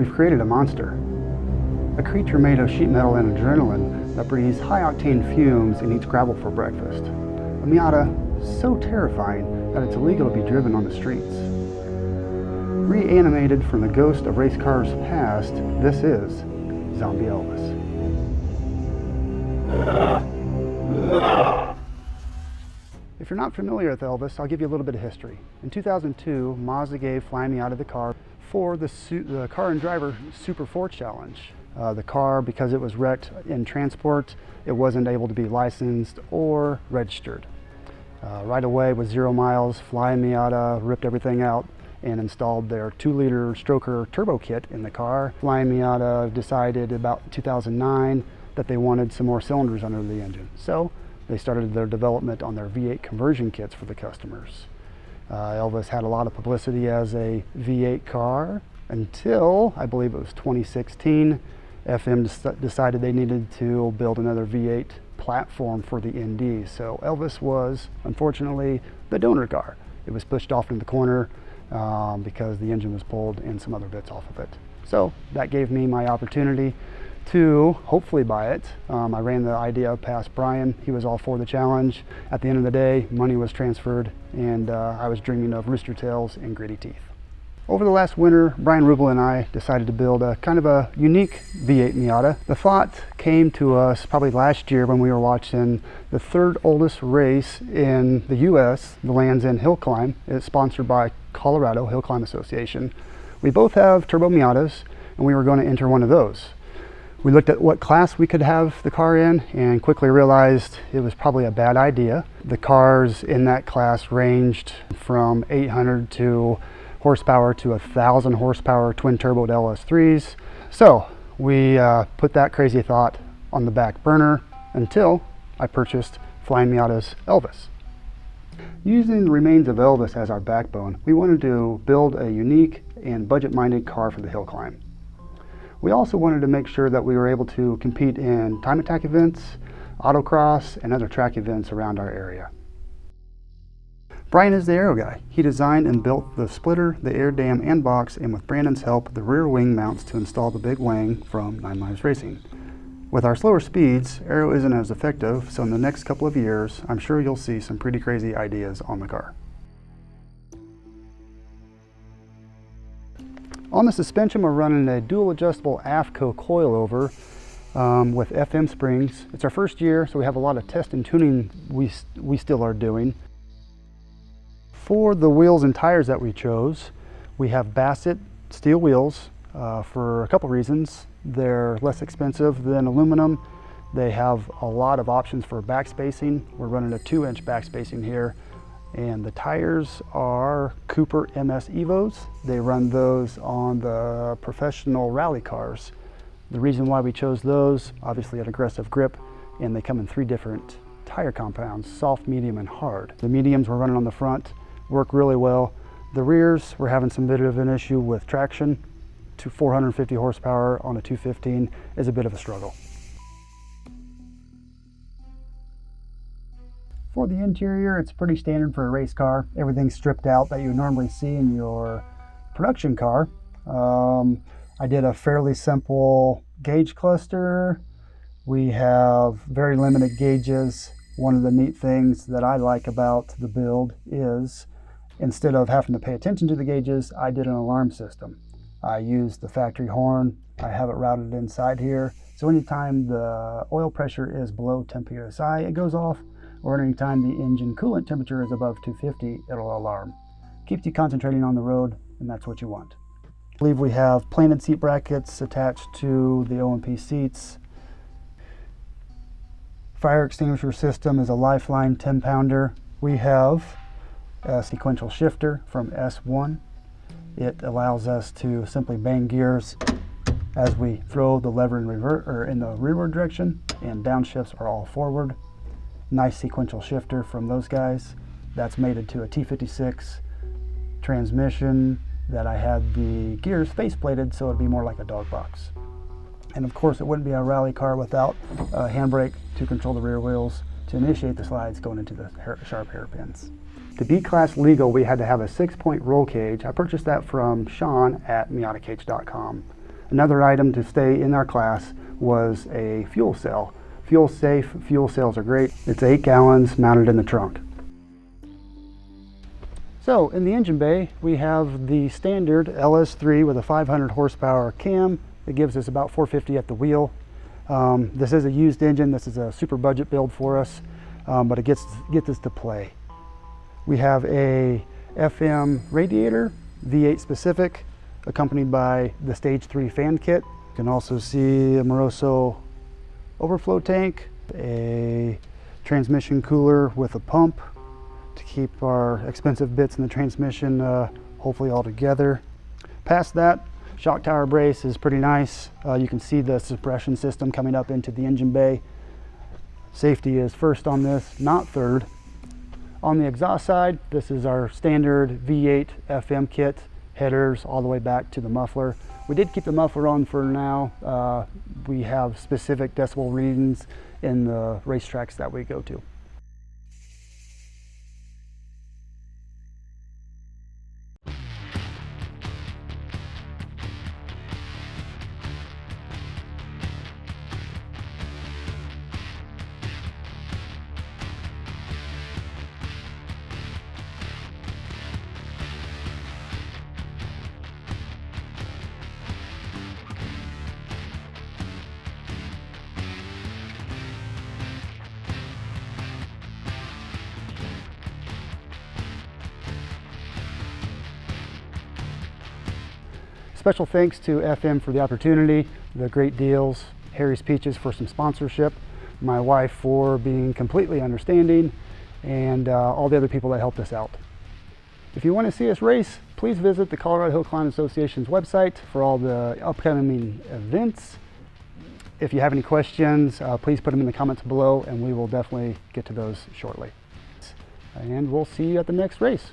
we've created a monster. A creature made of sheet metal and adrenaline that breathes high-octane fumes and eats gravel for breakfast. A Miata so terrifying that it's illegal to be driven on the streets. Reanimated from the ghost of race cars past, this is Zombie Elvis. If you're not familiar with Elvis, I'll give you a little bit of history. In 2002, Mazda gave Flyin Miata the car for the Car and Driver Super 4 Challenge. The car, because it was wrecked in transport, it wasn't able to be licensed or registered. Right away, with 0 miles, Flyin Miata ripped everything out and installed their 2-liter stroker turbo kit in the car. Flyin Miata decided about 2009 that they wanted some more cylinders under the engine. So they started their development on their V8 conversion kits for the customers. Elvis had a lot of publicity as a V8 car until, I believe it was 2016, FM decided they needed to build another V8 platform for the ND. So Elvis was, unfortunately, the donor car. It was pushed off in the corner because the engine was pulled and some other bits off of it. So that gave me my opportunity to hopefully buy it. I ran the idea past Brian. He was all for the challenge. At the end of the day, money was transferred and I was dreaming of rooster tails and gritty teeth. Over the last winter, Brian Rubel and I decided to build a kind of a unique V8 Miata. The thought came to us probably last year when we were watching the 3rd oldest race in the US, the Lands End Hillclimb. It's sponsored by Colorado Hillclimb Association. We both have turbo Miatas and we were going to enter one of those. We looked at what class we could have the car in and quickly realized it was probably a bad idea. The cars in that class ranged from 800 horsepower to 1,000 horsepower twin turbo LS3s. So we put that crazy thought on the back burner until I purchased Flyin Miata's Elvis. Using the remains of Elvis as our backbone, we wanted to build a unique and budget-minded car for the hill climb. We also wanted to make sure that we were able to compete in time attack events, autocross, and other track events around our area. Brian is the Aero guy. He designed and built the splitter, the air dam and box, and with Brandon's help, the rear wing mounts to install the big wing from 9 Lives Racing. With our slower speeds, Aero isn't as effective, so in the next couple of years, I'm sure you'll see some pretty crazy ideas on the car. On the suspension, we're running a dual adjustable AFCO coilover with FM springs. It's our first year, so we have a lot of test and tuning we still are doing. For the wheels and tires that we chose, we have Bassett steel wheels for a couple reasons. They're less expensive than aluminum. They have a lot of options for back spacing. We're running a 2-inch back spacing here. And the tires are Cooper MS Evos. They run those on the professional rally cars. The reason why we chose those, obviously an aggressive grip, and they come in 3 different tire compounds, soft, medium, and hard. The mediums we're running on the front work really well. The rears, we're having some bit of an issue with traction. To 450 horsepower on a 215 is a bit of a struggle. For the interior, it's pretty standard for a race car. Everything's stripped out that you normally see in your production car. I did a fairly simple gauge cluster. We have very limited gauges. One of the neat things that I like about the build is instead of having to pay attention to the gauges, I did an alarm system. I used the factory horn. I have it routed inside here. So anytime the oil pressure is below 10 psi, it goes off. Or anytime the engine coolant temperature is above 250, it'll alarm. Keeps you concentrating on the road, and that's what you want. I believe we have planted seat brackets attached to the O&P seats. Fire extinguisher system is a Lifeline 10-pounder. We have a sequential shifter from S1. It allows us to simply bang gears as we throw the lever in the rearward direction, and downshifts are all forward. Nice sequential shifter from those guys. That's mated to a T56 transmission that I had the gears faceplated so it'd be more like a dog box. And of course it wouldn't be a rally car without a handbrake to control the rear wheels to initiate the slides going into the sharp hairpins. To be class legal, we had to have a 6-point roll cage. I purchased that from Sean at MiataCage.com. Another item to stay in our class was a fuel cell. Fuel safe, fuel cells are great. It's 8 gallons mounted in the trunk. So in the engine bay, we have the standard LS3 with a 500 horsepower cam. It gives us about 450 at the wheel. This is a used engine. This is a super budget build for us, but it gets us to play. We have a FM radiator, V8 specific, accompanied by the stage 3 fan kit. You can also see a Moroso overflow tank, a transmission cooler with a pump to keep our expensive bits in the transmission hopefully all together. Past that, shock tower brace is pretty nice. You can see the suppression system coming up into the engine bay. Safety is first on this, not third. On the exhaust side, this is our standard V8 FM kit, headers all the way back to the muffler. We did keep the muffler on for now. We have specific decibel readings in the racetracks that we go to. Special thanks to FM for the opportunity, the great deals, Harry's Peaches for some sponsorship, my wife for being completely understanding, and all the other people that helped us out. If you want to see us race, please visit the Colorado Hillclimb Association's website for all the upcoming events. If you have any questions, please put them in the comments below, and we will definitely get to those shortly. And we'll see you at the next race.